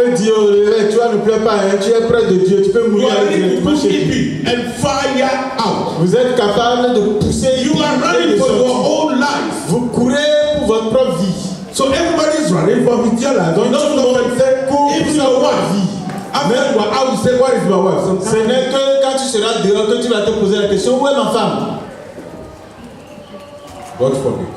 Et Dieu, toi ne pleures pas, hein, tu es près de Dieu, tu peux mourir directement chez lui. And fire out. Vous êtes capable de pousser. You are running for your own life. Vous courez pour votre propre vie. So everybody is running for his life. Don't you say, if your wife, after you are out, you say, where is my wife? Ce n'est que quand tu seras dehors que tu vas te poser la question, où est ma femme? God forbid.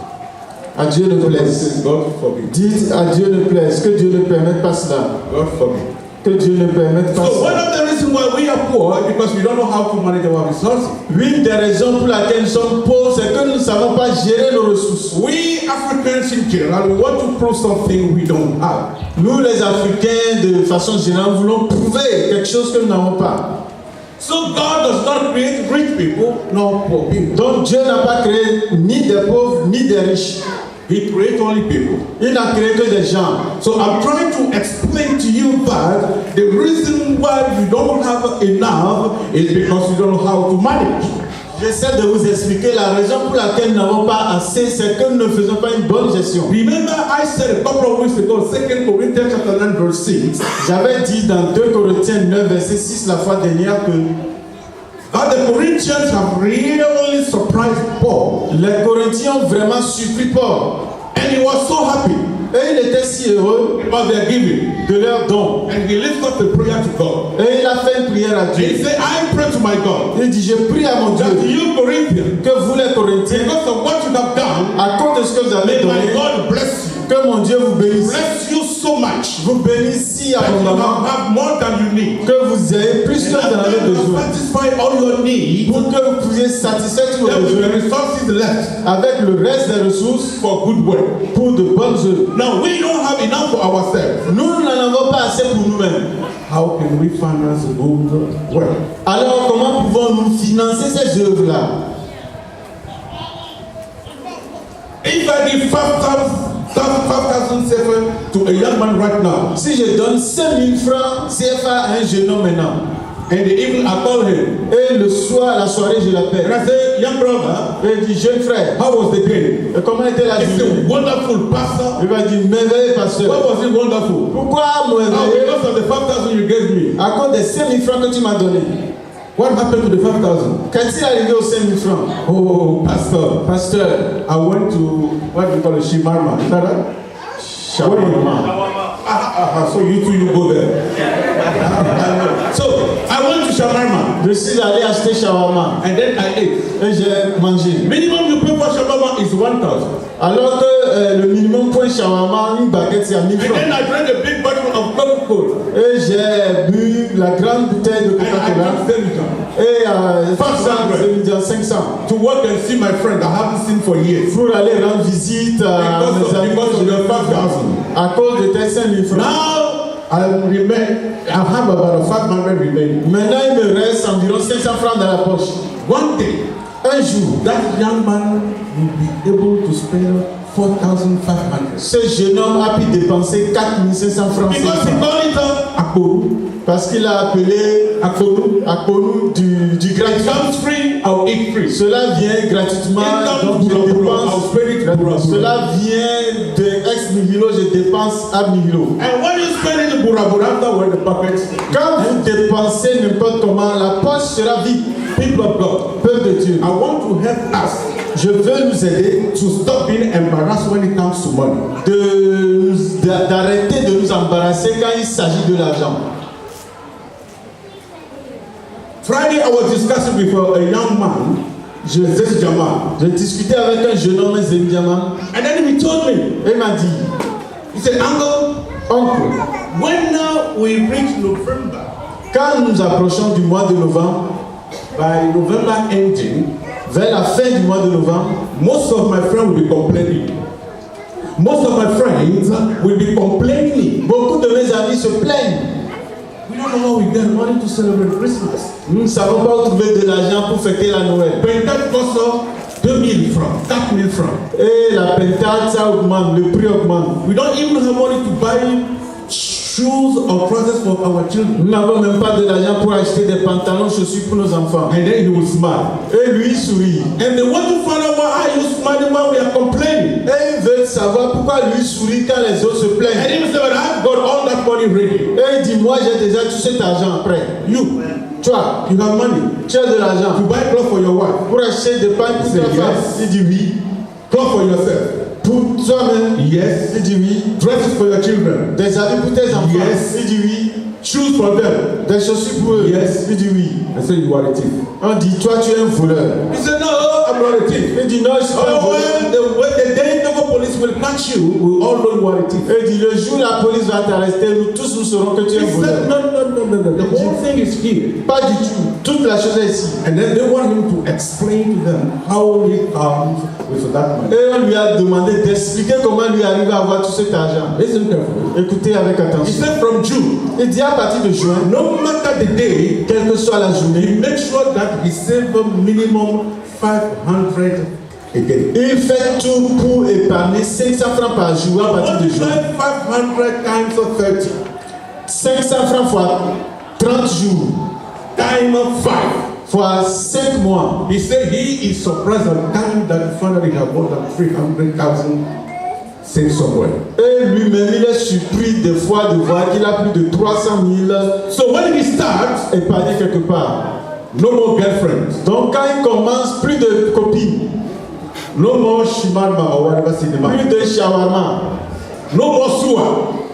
À Dieu ne plaise. God forbid. Dites à Dieu ne plaise, que Dieu ne permette pas cela. God forbid. Que Dieu ne permette pas So one cela. of the reasons why we are poor is because we don't know how to manage our resources. L'une des raisons pour laquelle nous sommes pauvres, c'est que nous ne savons pas gérer nos ressources. We Africans in general, we want to prove something we don't have. Nous, les Africains, de façon générale, voulons prouver quelque chose que nous n'avons pas. So God does not create rich people, nor poor people. Donc Dieu n'a pas créé ni des pauvres ni des riches. He creates only people. Il n'a créé que des gens. So I'm trying to explain to you that the reason why we don't have enough is because we don't know how to manage. J'essaie de vous expliquer la raison pour laquelle nous n'avons pas assez, c'est que nous ne faisons pas une bonne gestion. Remember, I said a couple of weeks ago, 2 Corinthians chapter 9, verse 6. J'avais dit dans 2 Corinthiens 9, verset 6 la fois dernière que That the Corinthians have really surprised Paul. Les Corinthiens ont vraiment surpris Paul. And he was so happy. Et il était si heureux about their giving. De leur don. And he lifted up a prayer to God. Et il a fait une prière à Dieu. And he said, I pray to my God. Il dit, je prie à mon Dieu. That you Corinthians, que vous les Corinthiens, because of what you have done, à cause de ce que vous avez donné, my God bless you. Que mon Dieu vous bénisse. Bless you so much. Vous bénisse si abondamment. Have more than you need. Que vous ayez plus que vous en avez besoin. Satisfy all your needs. Pour que vous puissiez satisfaire tous vos besoins. Resources left. Avec le reste des ressources. For good work. Pour de bonnes œuvres. Now we don't have enough for ourselves. Nous n'en avons pas assez pour nous-mêmes. How can we finance good work? Alors comment pouvons-nous financer ces œuvres-là? If I give 5,000 CFA to a young man right now. Si je donne 5 000 francs CFA à un jeune homme maintenant. And the evening I call him. Et le soir, la soirée, je l'appelle. And I say, young brother. Et il dit, jeune frère. How was the day? Et comment était la journée? It's a wonderful pastor. Il va dire, merveilleux pasteur. Why was it wonderful? Pourquoi merveilleux? Because of the 5,000 you gave me. À cause des 5 000 francs que tu m'as donné. What happened to the 5,000? Qu'est-ce qui est arrivé aux 5 000 francs? Oh, pastor, I went to what we call a shawarma. Is that right? Shawarma. So you two, you go there. So I went to shawarma. Je suis allé acheter shawarma. And then I ate. Et j'ai mangé. Minimum you pay for shawarma is 1,000. Alors que le minimum pour un shawarma, une baguette, c'est à 1 000 francs. And then I drank a big bottle of Coca-Cola. Et j'ai bu la grande bouteille de Coca-Cola. Et 500. To work and see my friend I haven't seen for years. Pour aller rendre visite à mes amis. Because of the 5,000. À cause de tes 5 000 francs. Now I have about 500 remaining. Maintenant il me reste environ 500 francs dans la poche. One day, un jour, that young man will be able to spend 4,500. Ce jeune homme a pu dépenser 4 500 francs. Because he called it Akponou. Parce qu'il a appelé Akponou du gratuit. It comes free, I'll eat free. Cela vient gratuitement, donc je dépense. Cela vient de ex nihilo, je dépense ab nihilo. And when you spend it in Burabura, afterward the pocket. Quand vous dépensez n'importe comment, la poche sera vide. People of God, peuple de Dieu. I want to help us. Je veux nous aider to stop being embarrassed when it comes to money. D'arrêter de nous embarrasser quand il s'agit de l'argent. Friday, I was discussing with a young man. Je discutais avec un jeune homme, Zemi Jaman. And then he told me. Il m'a dit. He said, Uncle, when now we reach November. Quand nous approchons du mois de novembre. By November ending, vers la fin du mois de novembre, most of my friends will be complaining. Most of my friends will be complaining. Beaucoup de mes amis se plaignent. We don't know how we get money to celebrate Christmas. Nous ne savons pas où trouver de l'argent pour fêter la Noël. Pentat cost 2,000 francs, 4,000 francs. Et la pentat, ça augmente, le prix augmente. We don't even have money to buy shoes or trousers for our children. Nous n'avons même pas de l'argent pour acheter des pantalons, chaussures pour nos enfants. And then he will smile. Et lui sourit. And they want to find out why are you smiling while we are complaining. Et ils veulent savoir pourquoi lui sourit quand les autres se And plaignent. he will say, but I've got all that money ready. Et il dit, moi j'ai déjà tout cet argent après. You Toi, have money tu as de to l'argent buy clothes for your wife, pour acheter des pains pour Say ta femme. yes. Il dit oui. clothes for yourself. Pour toi-même. Yes. Il dit oui. Dresses for your children. Des habits pour tes enfants. Yes. Il dit oui. Shoes for them. Des chaussures pour eux. Yes. Il dit oui. I say you are a thief. On dit, toi tu es un voleur. He said, no, I'm not a thief. Il dit, non, je suis pas un Oh, voleur. when the day the police will catch you, we all know you are a thief. Il dit, le jour où la police va t'arrêter, nous tous nous saurons que tu es un He voleur. said, no. The whole thing is here. Pas du tout. Toute la chose est ici. And then they want him to explain to them how he comes with that money. Et on lui a demandé d'expliquer comment lui arrive à avoir tout cet argent. Listen carefully. Écoutez avec He attention. said from June, Il dit à partir de juin, no matter the day, quelle que soit la he journée, makes sure that he saves minimum 500 a day. il fait tout pour épargner 500 francs par jour à partir de juin. 500 times 30 500 francs fois 30 jours, times 5. fois 5 mois. He said he is surprised at the time that he found out he had more than 300,000 saved somewhere. Et lui-même, il est surpris des fois de voir qu'il a plus de 300 000 So when he starts, épargnés quelque part. no more girlfriends, Donc quand il commence, plus de copines, no more shimama or whatever cinema, plus de shawarma, no more sewer.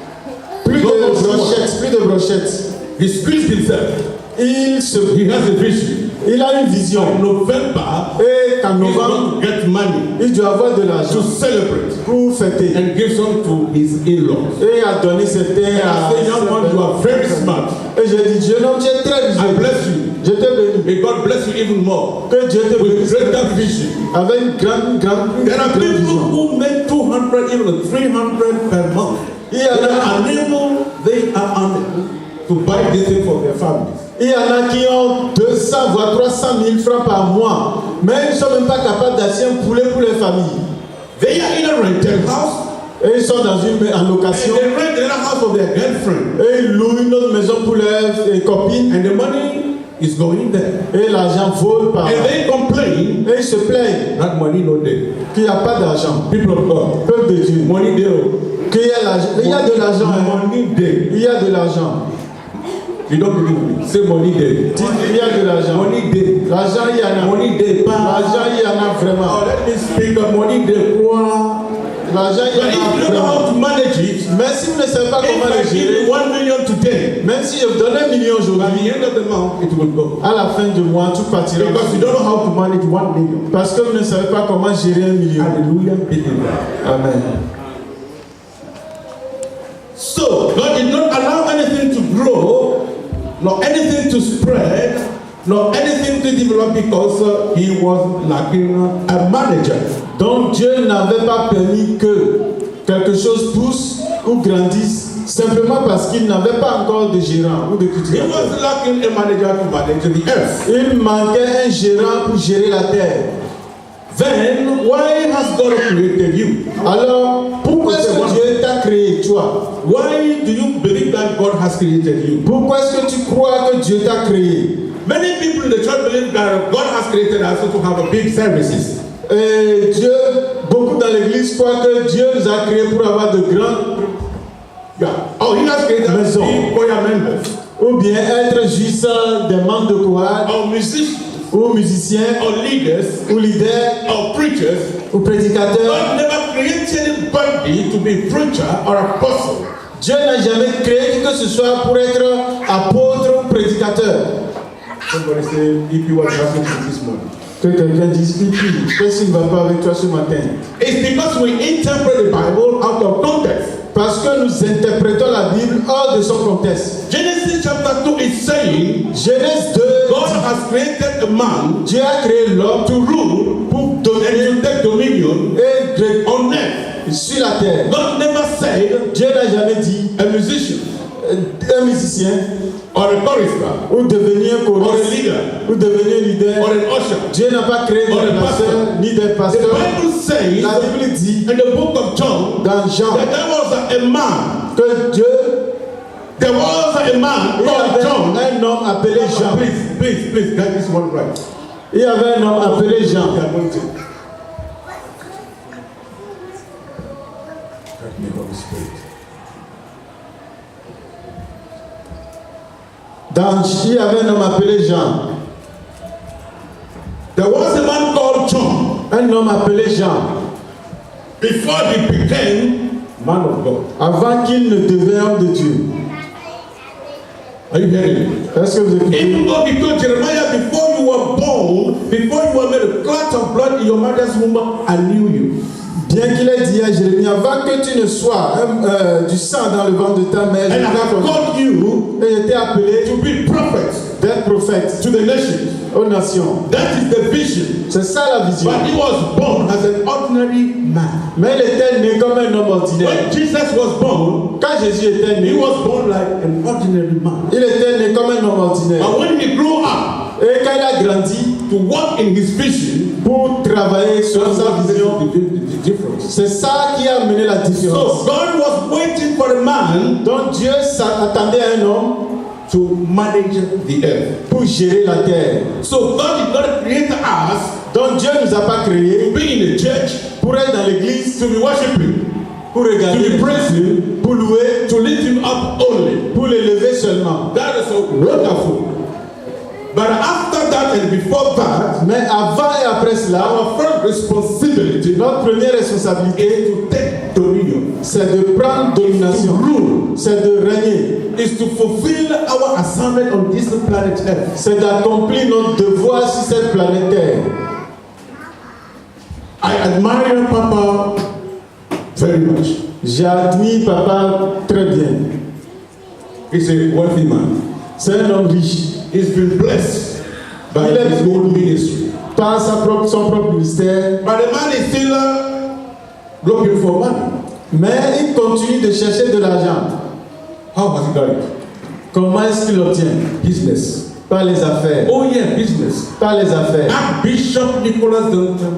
plus de brochettes. He squeezed himself. Il He has a vision. il a une vision. In November, Et qu'en he's novembre, going to get money il doit avoir de to l'argent celebrate pour fêter. and give some to his in-laws. Et à donner certains And à I say, young man, you are very smart. Et j'ai dit, jeune homme, tu es très I visible. bless you. Je te bénis. May God bless you even more Que Dieu te with bénisse. greater vision. Avec une grande There are people vision. who make 200, even 300 per month. Il y en a They are unable to buy this thing for their families. Il y en a qui ont 200 voire 300 000 francs par mois, mais ils ne sont même pas capables d'acheter un poulet pour les familles. They are in a rental house. Et ils sont en location. And they rent another house of their girlfriend. Et ils louent une autre maison pour leurs copines. And the money is going there. Et l'argent vole par là. And they complain Et ils se plaignent that money no there. qu'il n'y a pas d'argent. People of God, Peuple de Dieu. money there. Qu'il y a l'argent. Il y a de l'argent. Hein. Money there. Il y a de l'argent. You don't believe me? Say money there. Dites, il y a de l'argent. Money there. L'argent, il y en a. Money there. L'argent, il y en a vraiment. Oh, let me speak of money there. L'argent, il y But if you en a don't know vraiment. how to manage it, Mais si vous ne savez pas comment if le I give gérer, you 1 million today, même si je vous donne 1 million by aujourd'hui, the end of the month, it will go. à la fin du mois, tout partira. Because you don't know how to manage 1 million. Parce que vous ne savez pas comment gérer 1 million. Hallelujah. Amen. So, God did not allow anything to grow, nor anything to spread, nor anything to develop because he was lacking a manager. Donc Dieu n'avait pas permis que quelque chose pousse ou grandisse simplement parce qu'il n'avait pas encore de gérant ou de He cultivateur. was lacking a manager to manage the earth. Il manquait un gérant pour gérer la terre. Then, why has God created you? Alors, pourquoi est-ce que Dieu t'a créé, toi? Why do you believe that God has created you? Pourquoi est-ce que tu crois que Dieu t'a créé? Many people in the church believe that God has created us to have a big services. Et Dieu, beaucoup dans l'église croient que Dieu nous a créés pour avoir de grands, Yeah. Oh, he has created us to Maison. be choir members, ou bien être juste des membres de chorale, or musicians, ou musiciens, or leaders, ou leaders, or preachers. ou prédicateurs. God never created anybody to be preacher or apostle. Dieu n'a jamais créé qui que ce soit pour être apôtre ou prédicateur. Somebody say, if you was happening to this morning. Que quelqu'un dise, qu'est-ce qui ne va pas avec toi ce matin? It's because we interpret the Bible out of context. Parce que nous interprétons la Bible hors de son contexte. Genesis chapter 2 is saying, Genèse 2, God has created a man Dieu a créé l'homme to rule pour and dominer to take dominion et de, on earth. sur la terre. God never said Dieu n'a jamais dit a musician un musicien or a chorister ou devenir un or a choriste leader ou devenir leader. or an usher. Dieu n'a pas créé Or a des pasteurs ni des The pasteurs. Bible says La Bible dit in the book of John dans Jean that there was a man, que Dieu, there was a man il y called avait John. un homme appelé Jean. Please, get this one right. Il y avait un homme appelé Jean. The anointing. Il y avait un homme appelé Jean. There was a man called John. Un homme appelé Jean. Before he became man of God. Avant qu'il ne devienne homme de Dieu. Are you hearing me? Est-ce que vous écoutez? Even though he told Jeremiah, before you were born, before you were made a clot of blood in your mother's womb, I knew you. Bien qu'il ait dit à Jérémie, avant que tu ne sois du sang dans le ventre de ta mère, and I have called you et j'étais appelé to be prophet, d'être prophète to the nations. Aux nations. That is the vision. C'est ça la vision. But he was born as an ordinary man. Mais il était né comme un homme ordinaire. When Jesus was born, quand Jésus était né, he was born like an ordinary man. Il était né comme un homme ordinaire. But when he grew up, et quand il a grandi, to walk in his vision, pour travailler sur sa vision, c'est ça qui a amené la différence. So God was waiting for a man. Donc Dieu s'attendait à un homme to manage the earth. Pour gérer la terre. So God did not create us. Donc Dieu nous a pas créé. To be in a church. Pour être dans l'église. To be worshiping. Pour regarder. To be praising. Pour louer. To lift him up only. Pour l'élever seulement. That is so wonderful. But after that and before that, mais avant et après cela, our first responsibility, notre première responsabilité, is to take dominion. C'est de prendre domination. Rule. C'est de régner. Is to fulfill our assignment on this planet Earth. C'est d'accomplir notre devoir sur cette planète Terre. I admire Papa very much. J'admire Papa très bien. He's a wealthy man. C'est un homme riche. He's been blessed by his own ministry. Par son propre ministère. But the man is still looking for money. Mais il continue de chercher de l'argent. How has he done it? Comment est-ce qu'il l'obtient? Business. Par les affaires. Oh yeah, business. Par les affaires. Archbishop Nicholas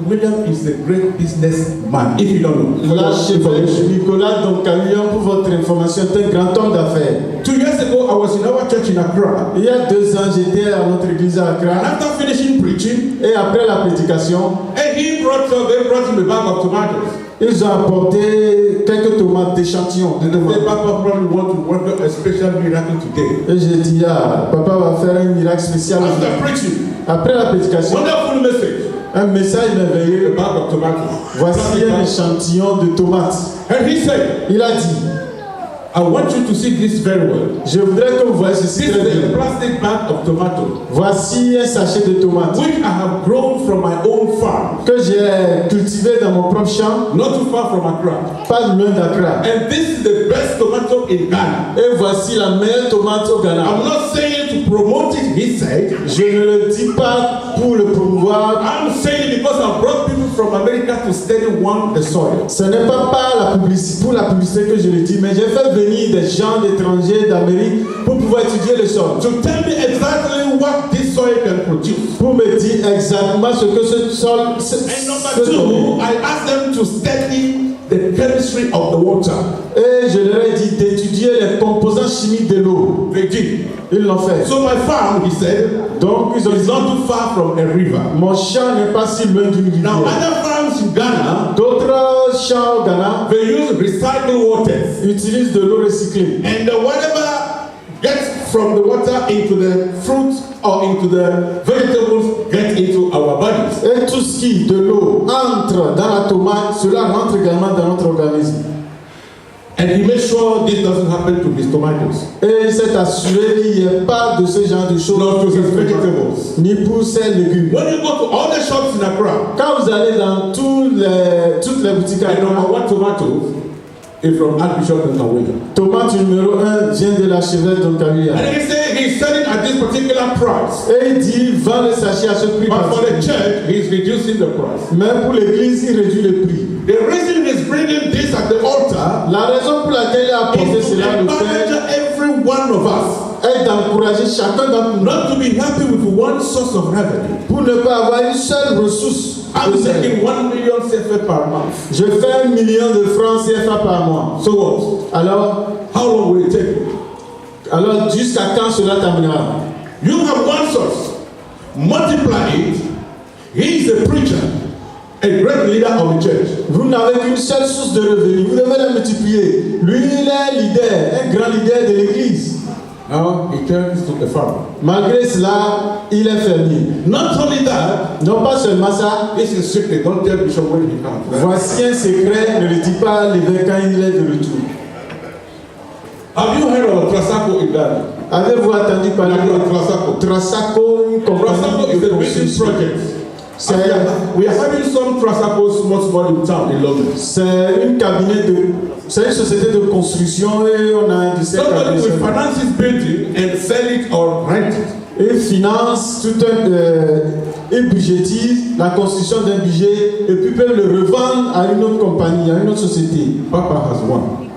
William is a great businessman. If you don't know. L'archevêque Nicolas William, pour votre information, est un grand homme d'affaires. 2 years ago, I was in our church in Accra. Il y a 2 ans, j'étais à notre église à Accra. And after finishing preaching, et après la prédication, and they brought him a bag of tomatoes. Ils ont apporté quelques tomates d'échantillon. And the Papa probably want to work a special miracle today. Et j'ai dit, Papa va faire un miracle spécial. After preaching, après la prédication, wonderful message. Un message merveilleux. A bag of tomatoes. Voici un échantillon de tomates. And he said, il a dit, I want you to see this very well. Je voudrais que vous voyez ceci très bien. This is a plastic bag of tomatoes. Voici un sachet de tomates. Which I have grown from my own farm. Que j'ai cultivé dans mon propre champ. Not too far from Accra. Pas loin d'Accra. And this is the best tomato in Ghana. Et voici la meilleure tomate au Ghana. I'm not saying to promote it, he said. Je ne le dis pas pour le promouvoir. I'm saying it because I brought people from America to study the soil. Ce n'est pas pour la publicité que je le dis, mais j'ai fait venir des gens d'étrangers d'Amérique pour pouvoir étudier le sol. To tell me exactly what this soil can produce. Pour me dire exactement ce que ce sol. And number 2, I asked them to study the chemistry of the water. Et je leur ai dit d'étudier les composants chimiques de l'eau. They did. Ils l'ont fait. So my farm, he said, donc ils ont is not too far from a river. Mon champ n'est pas si loin d'une rivière. Now other farms in Ghana, d'autres champs au Ghana, they use recycled waters. Utilisent de l'eau recyclée. And whatever gets from the water into the fruits or into the vegetables get into our bodies. Et tout ce qui de l'eau entre dans la tomate, cela rentre également dans notre organisme. And he made sure this doesn't happen to his tomatoes. Et il s'est assuré qu'il n'y ait pas de ce genre de choses. Not to his vegetables. Ni pour ses légumes. When you go to all the shops in Accra, quand vous allez dans toutes les boutiques à Accra, number 1 tomatoes is from Archbishop William. Tomate numéro 1 vient de l'archevêque William. And he said he's selling at this particular price. Et il dit vend le sachet à ce prix. But for the church, he's reducing the price. Mais pour l'église, il réduit le prix. The reason he's bringing this at the altar, la raison pour laquelle il a apporté cela au Père, every one of us, est d'encourager chacun d'entre nous, not to be happy with one source of revenue. Pour ne pas avoir une seule ressource. I'm taking 1 million CFA per month. Je fais 1 million de francs CFA par mois. So what? Alors, how long will it take? Alors, jusqu'à quand cela terminera? You have one source. Multiply it. He is a preacher, a great leader of the church. Vous n'avez qu'une seule source de revenus. Vous devez la multiplier. Lui, il est leader, un grand leader de l'église. Now he turns to a farmer. Malgré cela, il est fermier. Not only that, Non pas seulement ça, this is secret. Don't tell Bishop when he comes. voici un secret, ne le dis pas à l'évêque quand il est de retour. Have you heard of Trasaco in Ghana? Avez-vous entendu parler de Trasaco. Trasaco, une Trasaco compagnie is de a business construction? project. C'est We are having some Trasaco small in town in London. c'est une société de construction et on a du Somebody will finance this building and sell it or rent it. Et finance tout et budgétise la construction d'un budget et puis peut le revendre à une autre compagnie, à une autre société. Papa has one.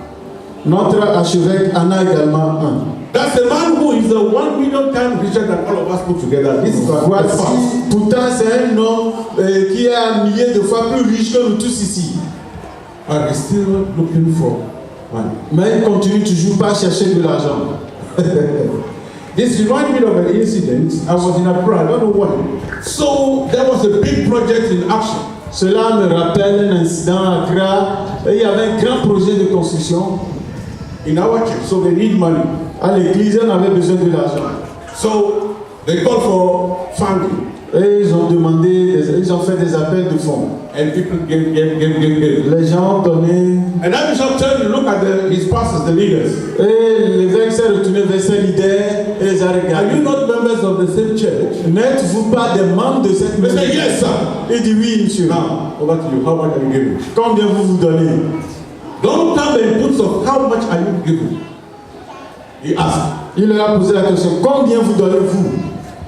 Notre archevêque en a également un. That's a man who is 1 million times richer than all of us put together. This is Voici, pourtant c'est un homme qui est un millier de fois plus riche que nous tous ici. And he's still looking for money. Mais il continue toujours pas à chercher de l'argent. This reminds me of an incident. I was in Accra, I don't know why. So there was a big project in action. Cela me rappelle un incident à Accra. Il y avait un grand projet de construction. In our church, so they need money. À l'église, on avait besoin de l'argent. So they called for funding. Et ils ont fait des appels de fonds. And people gave. Les gens ont donné. And that bishop turned to look at his pastors, the leaders. Et l'évêque s'est retourné vers ses leaders et les a regardés. Are you not members of the same church? N'êtes-vous pas des membres de cette They maison? said, yes, sir. Il dit oui, monsieur. Now, over to you. How much are you giving? Combien vous donnez? Don't come and put some. How much are you giving? He asked. Il leur a posé la question, combien vous donnez-vous?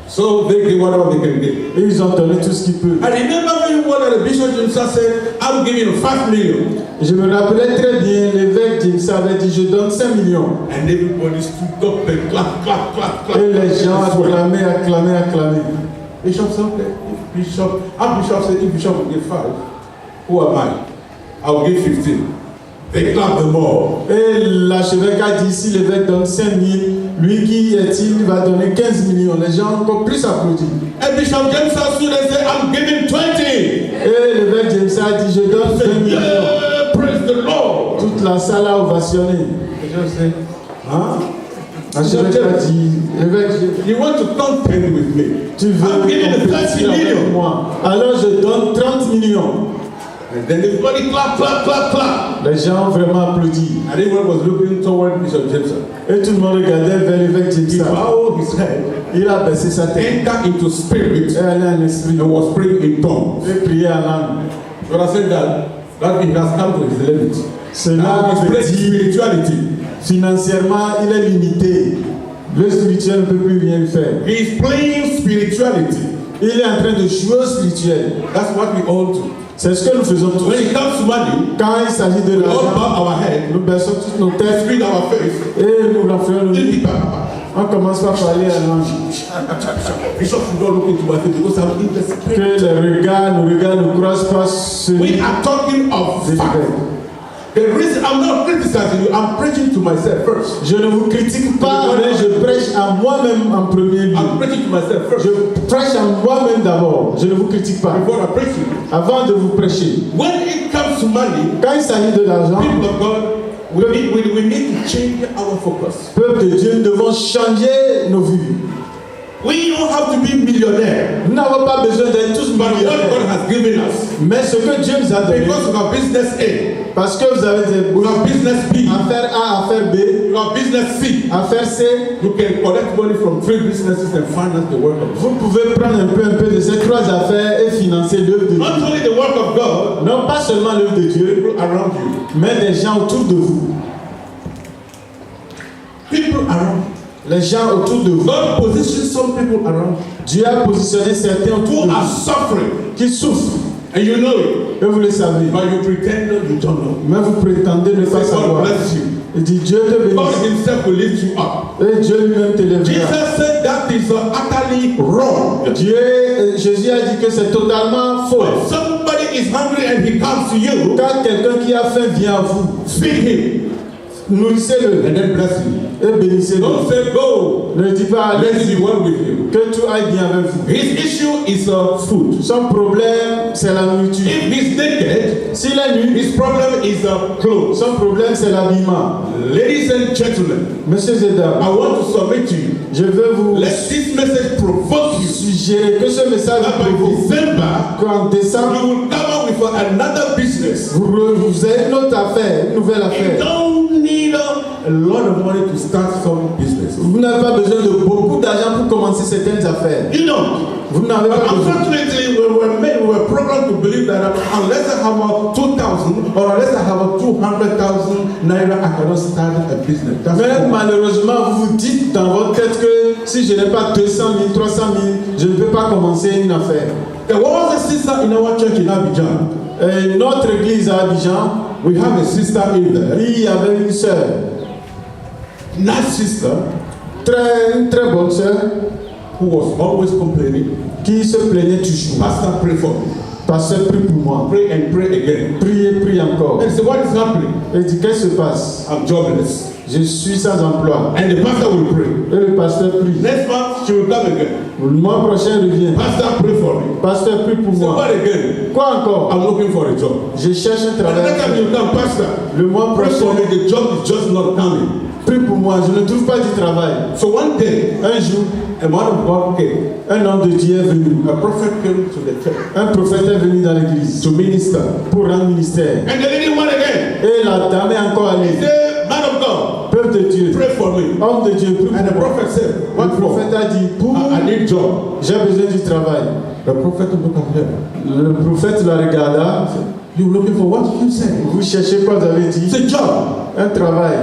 So they give whatever they can give. Et ils ont donné tout ce qu'ils peuvent. I remember very well that the bishop himself said, I'm giving 5 million. Je me rappelais très bien, l'évêque James avait dit, je donne 5 millions. And everybody stood up and clap. Et les gens acclamaient. Bishop said, okay. Bishop said, if Bishop will give 5, who am I? I will give 15. They clapped them all. Et l'archevêque a dit, si l'évêque donne 5 000, lui qui est-il va donner 15 millions. Les gens ont encore plus applaudi. And Bishop James stood and said, I'm giving 20. Et l'évêque James a dit, je donne 20 millions. Yeah, praise the Lord. Toute la salle a ovationné. Bishop said, huh? L'archevêque a dit, l'évêque, You want to contend with me? tu veux I'm giving compétir 30 avec million. moi. Alors je donne 30 millions. And then everybody clap. Les gens ont vraiment applaudi. And everyone was looking toward Bishop Jameson. Et tout le monde regardait vers l'évêque He Jameson. bowed his head, Il a baissé sa tête. entered into spirit, Et allait en esprit. and was praying in tongues. Et priait en langue. But I said that he has come to his limit. Cela Now he's veut praying dire, spirituality. financièrement, il est limité. Le spirituel ne peut plus rien faire. He is playing spirituality. Il est en train de jouer au spirituel. That's what we all do. C'est ce que nous faisons tous. When it comes to money, Quand il s'agit de we all l'argent, bow our head, nous baissons toutes nos têtes speak our face. et nous renflons nos lits. On commence par parler en langue. Bishop should not look into my face because I'm in the spirit. Que les regards ne croisent pas celui We are talking of des fact. évêques. The reason I'm not criticizing you, I'm preaching to myself first. Je ne vous critique pas, mais je prêche à moi-même en premier lieu. I'm preaching to myself first. Je prêche à moi-même d'abord. Je ne vous critique pas. Before I preach to you. Avant de vous prêcher. When it comes to money, Quand il s'agit de l'argent, people of God, we need to change our focus. peuple de Dieu, nous devons changer nos vues. We don't have to be millionaires. Nous n'avons pas besoin d'être tous But what God millionnaires. has given us, Mais ce que Dieu nous a donné, because of our business A, parce que vous avez des we have business B, affaires A, affaires B, we have business C, affaires C, you can collect money from 3 businesses and finance the work of God. vous pouvez prendre un peu de ces 3 affaires et financer l'œuvre de Dieu. Not only the work of God, Non pas seulement l'œuvre de Dieu, people around you. mais des gens autour de vous. People around you. Les gens autour de vous. God positions some people around you Dieu a positionné certains autour who de are vous suffering, qui souffrent. and you know it, Et vous le savez. but you pretend you don't know. Mais vous prétendez ne pas Say, God savoir. bless you. Il dit Dieu te God bénisse. Himself will lift you up. Et Dieu lui-même te lèvera. Jesus said that is utterly wrong. Jésus a dit que c'est totalement faux. When somebody is hungry and he comes to you, Quand quelqu'un qui a faim vient à vous, feed him. Nourrissez-le and then bless him. et bénissez-le. Don't say go. Ne dis pas Let allez, it be well with you. que tout aille bien avec vous. His issue is food. Son problème, c'est la nourriture. If he's naked, S'il est nu, his problem is clothes. son problème, c'est l'habillement. Ladies and gentlemen, Messieurs et dames, I want to submit to you. je veux vous Let this message provoke you. suggérer que ce message That by vous provoque. December, Qu'en décembre, you will come up with another business. vous avez une autre affaire, une nouvelle You affaire. don't need a lot of money to start some business. Vous n'avez pas besoin de beaucoup d'argent pour commencer certaines affaires. You don't. Vous n'avez But pas besoin. unfortunately, we were programmed to believe that unless I have a 2,000 or unless I have a 200,000 naira, I cannot start a business. That's Mais all. malheureusement, vous vous dites dans votre tête que si je n'ai pas 200 000, 300 000, je ne peux pas commencer une affaire. There was a sister in our church in Abidjan. Notre église à Abidjan, We have a sister in there, il y avait une sœur, nice sister, une très bonne sœur, who was always complaining. qui se plaignait toujours. Pastor, pray for me. Pasteur, prie pour moi. Pray and pray again. Priez, prie encore. And say, what is happening? Elle dit, qu'est-ce qui se passe? I'm jobless. Je suis sans emploi. And the pastor will pray. Et le pasteur prie. Next month, she will come again. Le mois prochain, il revient. Pastor, pray for me. Pasteur, prie pour Say, moi. what again? Quoi encore? I'm looking for a job. Je cherche un And the travail. next time you come, Pastor, Le mois pray for prochain, me. The job is just not coming. prie pour moi. Je ne trouve pas du travail. So one day, Un jour, a man of God came. un homme de Dieu est venu. A prophet came to the church Un prophète est venu dans l'église to minister. pour rendre ministère. And the lady went again. Et la dame est encore He allée. said, man of God, Peuple de Dieu, pray for me. homme de Dieu, prie And the pour moi. prophet said, Le what for? prophète a dit, pour I need job. j'ai besoin du travail. The prophet looked at her. Le prophète la regarda. You looking for what? You said. Vous cherchez quoi, vous avez dit? It's a job. Un travail.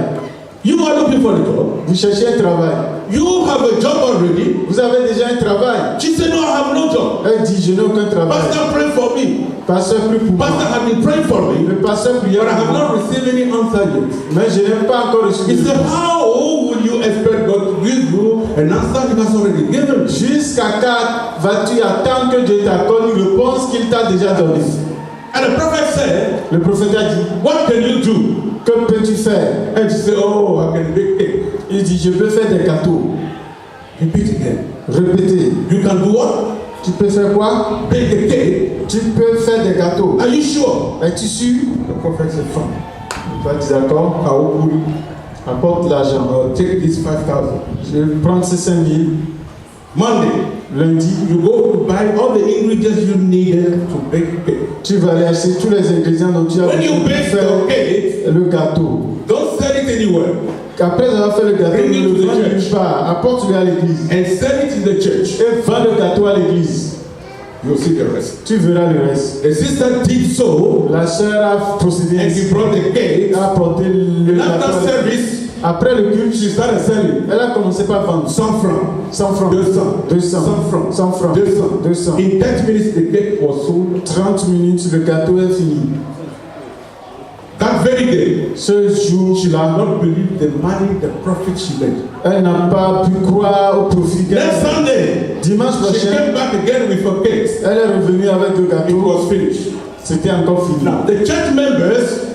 You are looking for a job. Vous cherchez un travail. You have a job already. Vous avez déjà un travail. She said, no, I have no job. Elle dit, je n'ai aucun travail. Pastor, pray for me. Pasteur, prie pour moi. Pastor has been praying for me, Le pasteur priait but I pour have moi. not received any answer yet. Mais je n'ai pas encore reçu He de said, réponse. how will you expect God to give you an answer he has already given? Jusqu'à quand vas-tu attendre que Dieu t'accorde une réponse qu'il t'a déjà donnée? And the prophet said, Le prophète a dit, what can you do? que peux-tu faire? And she said, oh, I can bake cake. Il dit, je peux faire des gâteaux. Repeat again. Répétez. You can do what? Tu peux faire quoi? Bake a cake. Tu peux faire des gâteaux. Are you sure? Es-tu sûr? The prophet said, fine. Tu vas dire d'accord? I will Apporte l'argent. take this 5,000. Je vais prendre ces 5 000. Monday, Lundi, you go to buy all the ingredients you needed to bake cake. tu vas aller acheter tous les ingrédients dont tu as When you besoin pour bake faire the cake, le gâteau. don't sell it anywhere Après avoir fait le gâteau, Bring it ne to le the vends church. nulle part. Apporte-le à l'église. and sell it in the church. Et vends le gâteau à l'église. You'll see the rest. Tu verras le reste. The sister did so, La sœur a procédé and ainsi. he brought the cake. Elle a apporté le And gâteau. à after l'église. service, Après le culte, she started selling elle a commencé par vendre 100 francs, 100 francs, 200, 200, 100 francs, 100 francs, 200. 200. In 30 minutes, the cake was sold. 30 minutes, le gâteau est fini. That very day, Ce jour, she did not believe the money, the profit she made. elle n'a pas pu croire au profit qu'elle Next a fait. Sunday, Dimanche she prochain, came back again with her cakes. elle est revenue avec le It gâteau. was finished. C'était encore fini. Now, the church members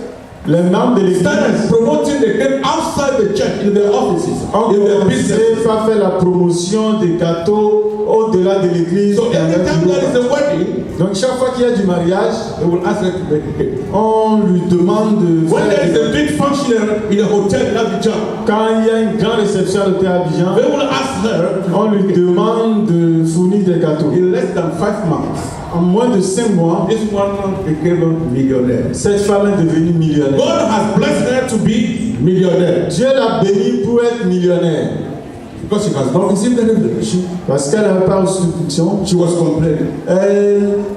Les membres de l'église started promoting the cake outside the church, in their offices, ont in their commencé business. par faire la promotion des gâteaux au-delà de l'église. So dans every leur time bureau. there is a wedding, Donc chaque fois qu'il y a du mariage, they will ask her to make a cake. on lui demande de When there is faire. a big function in a hotel in Abidjan, Quand il y a une grande réception à l'hôtel Abidjan, they will ask her on lui demande de fournir des gâteaux. in less than 5 months. En moins de 5 mois, This woman became a millionaire. cette femme est devenue millionnaire. God has blessed her to be millionaire Dieu l'a bénie pour être millionnaire. because she has not received any revelation. Parce qu'elle n'avait pas reçu de fonction. She was complaining.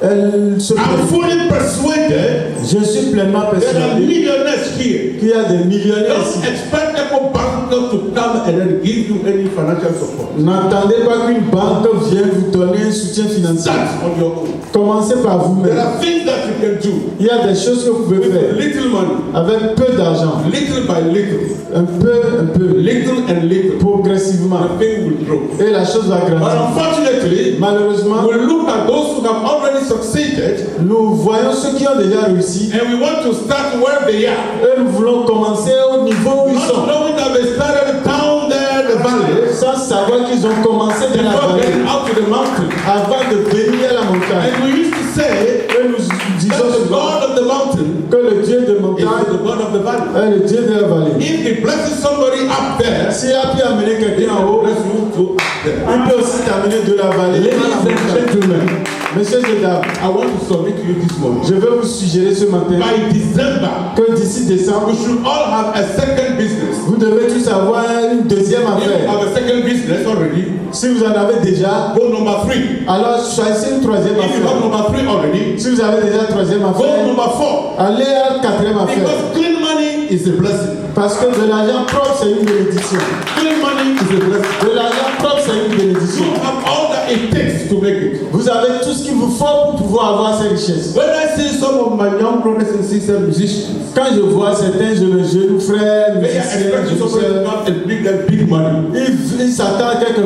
Elle se I'm fully persuaded Je suis pleinement there are persuadé millionaires here. qu'il y a des millionnaires Don't ici. expect Eco Bank bank to come and then give you any financial support. N'attendez pas qu'une banque vienne vous donner un soutien financier. Start on your own. Commencez par There vous-même. are things that you can do Il y a des choses que vous pouvez with faire little money, avec peu d'argent, little by little, un peu, little and little. progressivement. The thing will grow. Et la chose va But grandir. unfortunately, Malheureusement, we look at those who have already succeeded nous voyons ceux qui ont déjà réussi and we want to start where they are. et nous voulons commencer au niveau où ils Not sont, knowing that they started down there in the valley sans savoir qu'ils ont commencé dans la before vallée getting out to the mountain. avant de venir à la montagne. And we used to say Et nous that disons the souvent God of the mountain que le Dieu de is montagne the God of the valley. est le Dieu de la vallée. If he blesses somebody up there, S'il a pu amener he quelqu'un en will haut, bless you too up there. il peut aussi t'amener de la vallée à la Ladies and montagne. gentlemen, Messieurs et dames, I want to submit to you this morning. je vais vous suggérer ce matin By December, que d'ici décembre, we should all have a second business. vous devez tous avoir une deuxième If you affaire. have a second business already, Si vous en avez déjà, go number 3. alors choisissez une troisième If you have affaire. number 3 already, Si vous avez déjà une troisième go affaire, number 4. allez à la quatrième affaire. Because clean money is a blessing. Parce que de l'argent propre, c'est une bénédiction. Clean money is a blessing. De l'argent propre, c'est une bénédiction. You have all that it takes to make it. Vous avez tout ce qu'il vous faut pour pouvoir avoir ces richesses. When I see some of my young brothers and sisters musicians, Quand je vois certains jeunes frères, they are musiciens, expecting somebody to musiciens, come and bring them big money. ils s'attendent à quelqu'un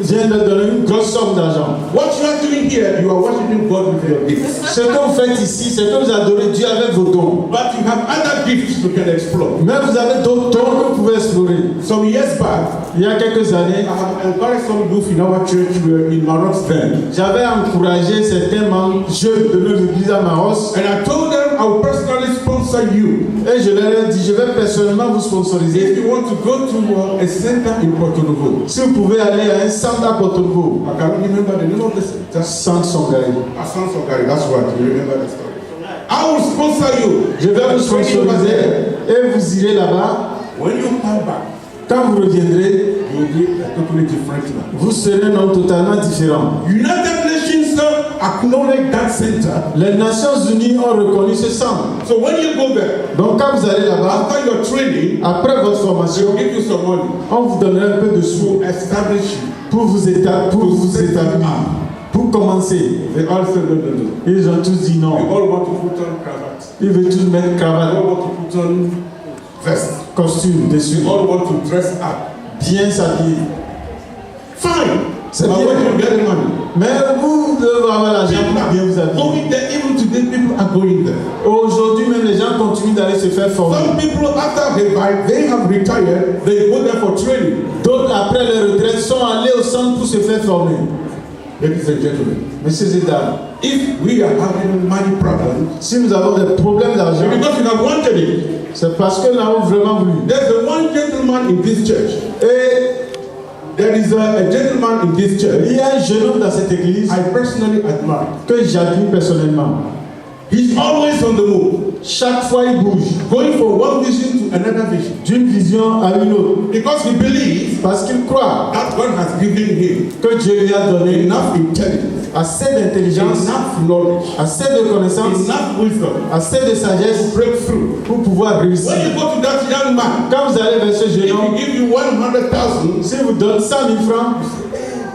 vienne leur donner une grosse somme d'argent. What you are doing here, you are worshiping God with your gifts. Ce que vous faites ici, c'est que vous adorez Dieu avec vos dons. But you have other gifts you can explore. Mais vous avez d'autres dons que vous pouvez explorer. Some years back, Il y a quelques années, I have encouraged some youth in our church in Maroc then. j'avais encouragé certains membres jeunes de notre église à Maros And I told them I will personally sponsor you. et je leur ai dit, je vais personnellement vous sponsoriser. If you want to go to a center in Porto Novo, Si vous pouvez aller à un centre à Porto Novo, I can't remember the name of the center. centre Songhai. Sounds okay, that's right. You remember the story. I will sponsor you. Je vais vous When you are sponsoriser there, et vous irez là-bas. when you come back, Quand vous reviendrez, you will be a totally different man. vous serez un homme totalement différent. United Nations acknowledge that center. Les Nations Unies ont reconnu ce centre. So when you go there, Donc quand vous allez là-bas, after your training, après votre they formation, will give you some money on vous donnera un peu de sous to establish you. pour vous établir. Pour commencer, They all said no, no, no. ils ont tous dit We non. all want to put on cravat. Ils veulent tous mettre We cravate, all want to put on vest. costume dessus, We all want to dress up. bien s'habiller. Fine. C'est But bien. when you get money, Mais vous devez avoir l'argent people pour bien vous are habiller. going there. Even today, people are going there. Aujourd'hui même, les gens continuent d'aller se faire former. Some people, after they have retired, they go there for training. D'autres, après leur retraite, sont allés au centre pour se faire former. Ladies and gentlemen, Messieurs et dames, if we are having money problems, si nous avons des problèmes d'argent, it's because we have wanted it. c'est parce que nous avons vraiment voulu. There's a one gentleman in this church. Et There is a gentleman in this il church y a un jeune homme dans cette église I personally admire. que j'admire personnellement. He's always on the move, Chaque fois, il bouge going from one vision to another vision, d'une vision à une autre because he believes parce qu'il croit that God has given him que Dieu lui a donné enough intelligence, assez d'intelligence, enough knowledge, assez de connaissances, enough wisdom assez de sagesse to break through. pour pouvoir réussir. When you go to that young man, Quand vous allez vers ce if jeune he homme, give you 100,000, s'il vous donne 100 000 francs,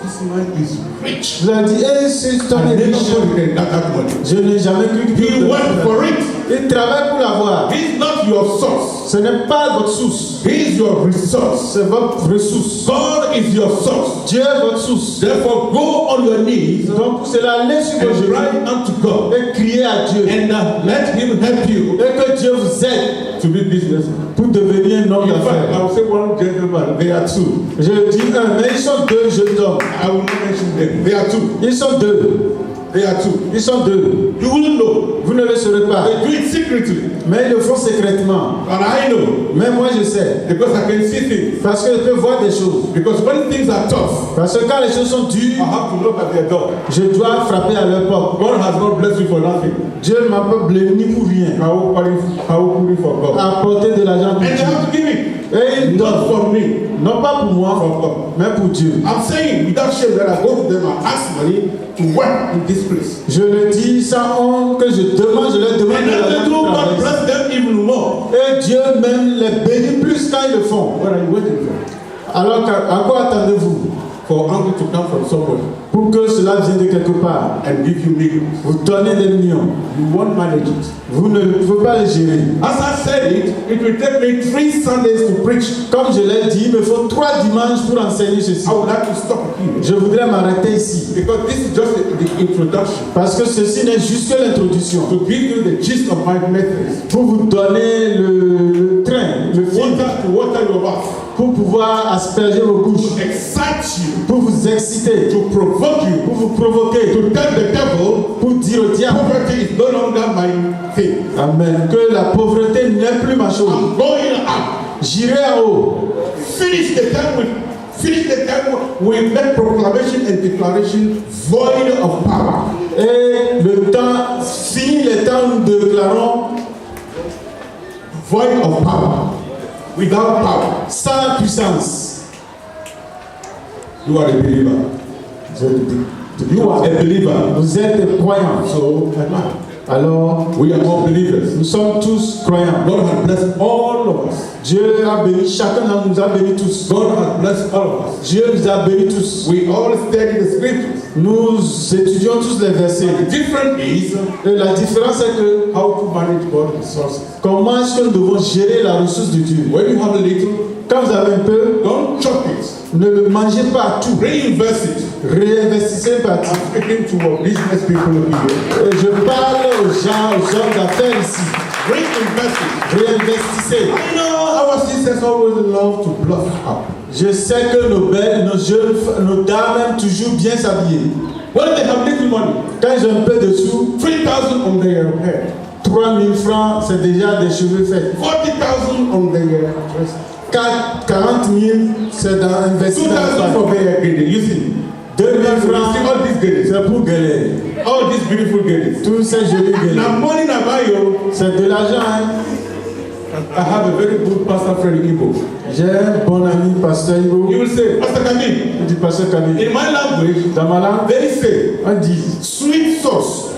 this man is rich. vous allez dire, eh, cet homme I est never riche. thought he had that money. Je n'ai jamais cru qu'il He puisse went for it. Il travaille pour l'avoir. He's not your source. Ce n'est pas votre source, He is your resource. c'est votre ressource. God is your source. Dieu est votre source. Therefore, go on your knees Donc pour cela, allez sur vos and genoux cry unto God et criez à Dieu. and let Him help you Et que Dieu vous aide to be businessman. pour devenir un homme In fact, I d'affaires. will say one gentleman. They are two. Je dis un, mais ils sont deux jeunes hommes. I will not mention them. They are two. Ils sont deux. They are two. Ils sont deux. You wouldn't know. Vous ne le saurez pas. They do it secretly, Mais ils le font secrètement. and I know Mais moi je sais. because I can see things. Parce que je peux voir des choses. Because when things are tough, Parce que quand les choses sont I dures, have to knock at their door. je dois frapper à leur porte. God has not blessed you for nothing. Dieu ne m'a pas blessé ni pour rien. How will put it for God? Apporter de l'argent pour And they Dieu. have to give it. Et il not donne, for me, non pas pour moi, for God. mais pour Dieu. I'm saying without shame that I go to them and ask money to work in this place. Je le dis sans honte que je demande, je leur demande And de as they do, l'argent. God bless them even more. Et Dieu même les bénit plus quand ils le font. What are you waiting for? Alors à quoi attendez-vous? For hunger to come from somewhere Pour que cela vienne de quelque part. and give you millions. Vous donnez des millions. You won't manage it. Vous ne pouvez pas les gérer. As I said it will take me 3 Sundays to preach. Comme je l'ai dit, il me faut 3 dimanches pour enseigner ceci. I would like to stop here Je voudrais m'arrêter ici. because this is just the introduction Parce que ceci n'est juste que l'introduction. to give you the gist of my methods. Pour vous donner le train, le fil, To water your mouth, pour pouvoir asperger vos bouches, to excite you, pour vous exciter, to provoke you, pour vous provoquer, to tell the devil pour dire au diable, poverty is no longer my thing. Amen, que la pauvreté n'est plus ma chose. I'm going up. J'irai en haut. Finish the time with that proclamation and declaration void of power. Et le temps, fini les temps où nous déclarons Void of power. Without power. sans puissance. You are a believer. You are a believer. Vous êtes croyants. So am I. Alors, We are all believers. nous sommes tous croyants. God has blessed all of us. Dieu a béni, chacun d'entre nous a béni tous. God has blessed all of us. Dieu nous a béni tous. We all study the scriptures. Nous étudions tous les versets. The difference is Et la différence est que how to manage God's resources. comment est-ce que nous devons gérer la ressource de Dieu. When you have a little, Quand vous avez un peu, don't chop it. ne le mangez pas tout. Reinvest it. Réinvestissez une partie. I'm speaking to our business people here. Et je parle aux gens, aux hommes d'affaires ici. Reinvest it. Réinvestissez. I know our sisters always love to bluff up. Je sais que nos belles, nos jeunes, nos dames aiment toujours bien s'habiller. When they have little money, Quand ils ont un peu de sous, 3,000 on their head, 3 000 francs, c'est déjà des cheveux faits. 40,000 on their dress, 40 000, c'est dans investi dans 2,000 la for their gele. You see, 2 000 you francs, see all these geles, c'est pour gueuler. all these beautiful geles. Tous ces jolis gueules. Now money na buy you. C'est de l'argent, hein. I have a very good pastor friend in Igbo. J'ai un bon ami, Pasteur Ibo. He will say, Pastor Kamil, Il dit, Pasteur Camille, in my language, dans ma langue, they say on dit, sweet sauce.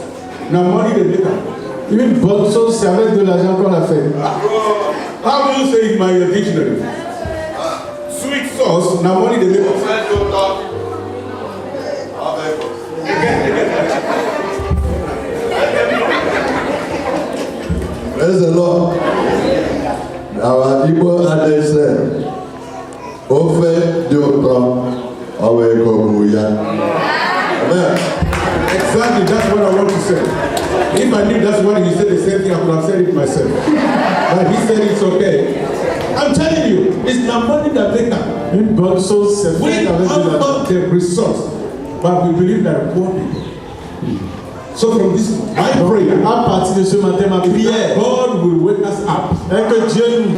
Now money they make am. une bonne sauce, c'est avec de l'argent qu'on l'a fait. How do you say in my dictionary? Sweet sauce. Now money they make am. Praise the Lord. Our Igbo adage said, Ofe dị ụtọ, ọ wee gọgbuo ya. Amen. Exactly, that's what I want to say. If I knew that's what he said, the same thing, I could have said it myself. But he said it's okay. I'm telling you, it's not money that make up. Une bonne sauce, c'est We fait have avec de l'argent. not the resource, but we believe that poor people. So from this, my prayer, À partir de ce matin, ma prière God will wake us up est que Dieu nous